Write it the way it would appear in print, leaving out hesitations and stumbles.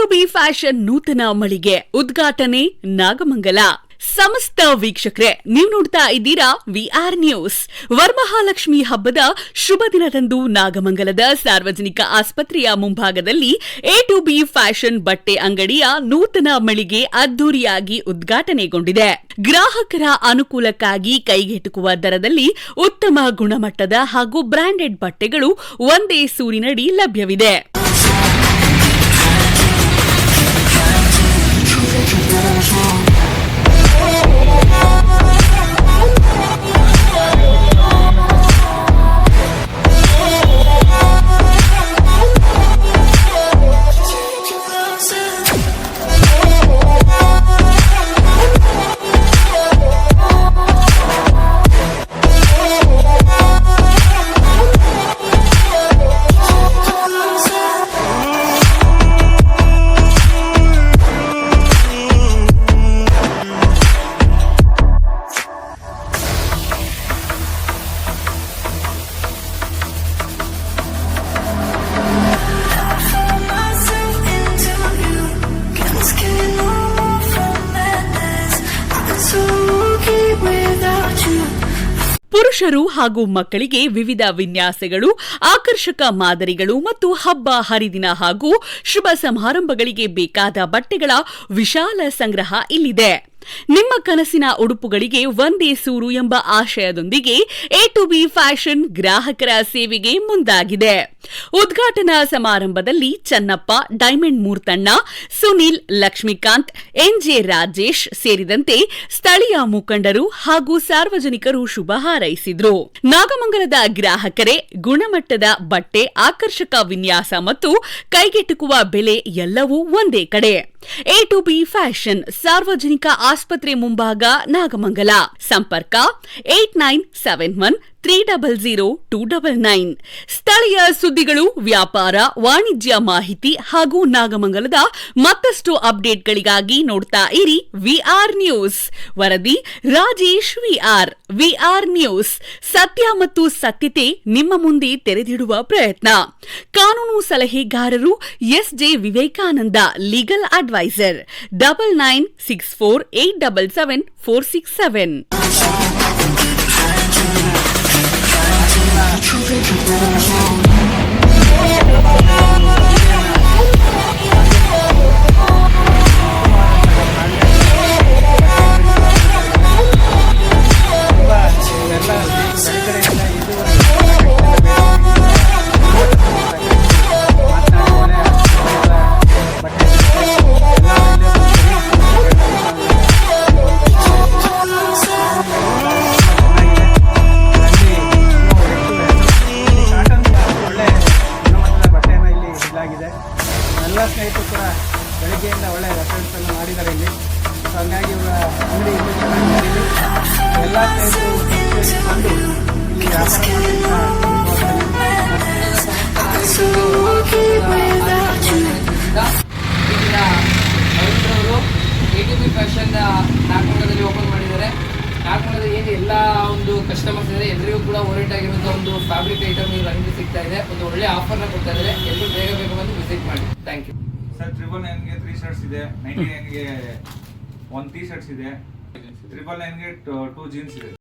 A2B fashion ನೂತನ ಮಳಿಗೆ ಉದ್ಘಾಟನೆ ನಾಗಮಂಗಲ. ಸಮಸ್ತ ವೀಕ್ಷಕರೇ, ನೀವು ನೋಡ್ತಾ ಇದ್ದೀರಾ ವಿಆರ್ ನ್ಯೂಸ್. ವರಮಹಾಲಕ್ಷ್ಮಿ ಹಬ್ಬದ ಶುಭ ದಿನದಂದು ನಾಗಮಂಗಲದ ಸಾರ್ವಜನಿಕ ಆಸ್ಪತ್ರೆಯ ಮುಂಭಾಗದಲ್ಲಿ A2B ಫ್ಯಾಷನ್ ಬಟ್ಟೆ ಅಂಗಡಿಯ ನೂತನ ಮಳಿಗೆ ಅದ್ದೂರಿಯಾಗಿ ಉದ್ಘಾಟನೆಗೊಂಡಿದೆ. ಗ್ರಾಹಕರ ಅನುಕೂಲಕ್ಕಾಗಿ ಕೈಗೆಟುಕುವ ದರದಲ್ಲಿ ಉತ್ತಮ ಗುಣಮಟ್ಟದ ಹಾಗೂ ಬ್ರಾಂಡೆಡ್ ಬಟ್ಟೆಗಳು ಒಂದೇ ಸೂರಿನಡಿ ಲಭ್ಯವಿದೆ. ಪುರುಷರು ಹಾಗೂ ಮಕ್ಕಳಿಗೆ ವಿವಿಧ ವಿನ್ಯಾಸಗಳು, ಆಕರ್ಷಕ ಮಾದರಿಗಳು ಮತ್ತು ಹಬ್ಬ ಹರಿದಿನ ಹಾಗೂ ಶುಭ ಸಮಾರಂಭಗಳಿಗೆ ಬೇಕಾದ ಬಟ್ಟೆಗಳ ವಿಶಾಲ ಸಂಗ್ರಹ ಇಲ್ಲಿದೆ. ನಿಮ್ಮ ಕನಸಿನ ಉಡುಪುಗಳಿಗೆ ಒಂದೇ ಸೂರು ಎಂಬ ಆಶಯದೊಂದಿಗೆ A2B ಫ್ಯಾಷನ್ ಗ್ರಾಹಕರ ಸೇವೆಗೆ ಮುಂದಾಗಿದೆ. ಉದ್ಘಾಟನಾ ಸಮಾರಂಭದಲ್ಲಿ ಚನ್ನಪ್ಪ, ಡೈಮಂಡ್ ಮೂರ್ತಣ್ಣ, ಸುನಿಲ್, ಲಕ್ಷ್ಮೀಕಾಂತ್, NJ ರಾಜೇಶ್ ಸೇರಿದಂತೆ ಸ್ಥಳೀಯ ಮುಖಂಡರು ಹಾಗೂ ಸಾರ್ವಜನಿಕರು ಶುಭ ಹಾರೈಸಿದ್ರು. ನಾಗಮಂಗಲದ ಗ್ರಾಹಕರೇ, ಗುಣಮಟ್ಟದ ಬಟ್ಟೆ, ಆಕರ್ಷಕ ವಿನ್ಯಾಸ ಮತ್ತು ಕೈಗೆಟುಕುವ ಬೆಲೆ ಎಲ್ಲವೂ ಒಂದೇ ಕಡೆ. A2B ಫ್ಯಾಷನ್, ಸಾರ್ವಜನಿಕ ಆಸ್ಪತ್ರೆ ಮುಂಭಾಗ, ನಾಗಮಂಗಲ. ಸಂಪರ್ಕ 8971300299. ಸ್ಥಳೀಯ ಸುದ್ದಿಗಳು, ವ್ಯಾಪಾರ, ವಾಣಿಜ್ಯ ಮಾಹಿತಿ ಹಾಗೂ ನಾಗಮಂಗಲದ ಮತ್ತಷ್ಟು ಅಪ್ಡೇಟ್ಗಳಿಗಾಗಿ ನೋಡ್ತಾ ಇರಿ ವಿಆರ್ ನ್ಯೂಸ್. ವರದಿ ರಾಜೇಶ್ ವಿಆರ್. ವಿಆರ್ ನ್ಯೂಸ್, ಸತ್ಯ ಮತ್ತು ಸತ್ಯತೆ ನಿಮ್ಮ ಮುಂದೆ ತೆರೆದಿಡುವ ಪ್ರಯತ್ನ. ಕಾನೂನು ಸಲಹೆಗಾರರು SJ ವಿವೇಕಾನಂದ, ಲೀಗಲ್ ಅಡ್ವೈಸರ್. 9964877467. ಎಲ್ಲ ಸ್ನೇಹಿತರು ಕೂಡ ಬೆಳಗ್ಗೆಯಿಂದ ಒಳ್ಳೆಯ ರೆಫರೆನ್ಸ್ ಅನ್ನು ಮಾಡಿದ್ದಾರೆ ಇಲ್ಲಿ. ಸೊ ಹಂಗಾಗಿ ಇವರ ಅಂಗಡಿ ಇಲ್ಲಿ ಚೆನ್ನಾಗಿ ಎಲ್ಲ ಸ್ನೇಹಿತರು ಬಂದು ಇಲ್ಲಿ ವ್ಯಾಪಾರ ಅವರು A2B ಫ್ಯಾಷನ್ ನಾಗಮಂಗಲದಲ್ಲಿ ಓಪನ್ ಮಾಡಿದ್ದಾರೆ. ನಾಗಮಂಗಲದಲ್ಲಿ ಏನು ಎಲ್ಲ ಒಂದು ಕಸ್ಟಮರ್ಸ್ ಇದೆ, ಎಲ್ಲರಿಗೂ ಕೂಡ ಓರಿಯೆಂಟ್ ಆಗಿರುವಂಥ ಒಂದು ಫ್ಯಾಬ್ರಿಕ್ ಐಟಮ್ ಇಲ್ಲಿ ಅಂಗಡಿ ಸಿಗ್ತಾ ಇದೆ. ಒಂದು ಒಳ್ಳೆ ಆಫರ್ನ ಕೊಡ್ತಾ ಇದ್ದಾರೆ. ಎಲ್ಲರೂ ಬೇಗ ಬಂದು ವಿಸಿಟ್ ಮಾಡಿ. Thank you sir. 999ಗೆ 3 ಶರ್ಟ್ಸ್ ಇದೆ, 99ಗೆ 1 ಟೀ ಶರ್ಟ್ಸ್ ಇದೆ, 999ಗೆ 2 ಜೀನ್ಸ್ ಇದೆ.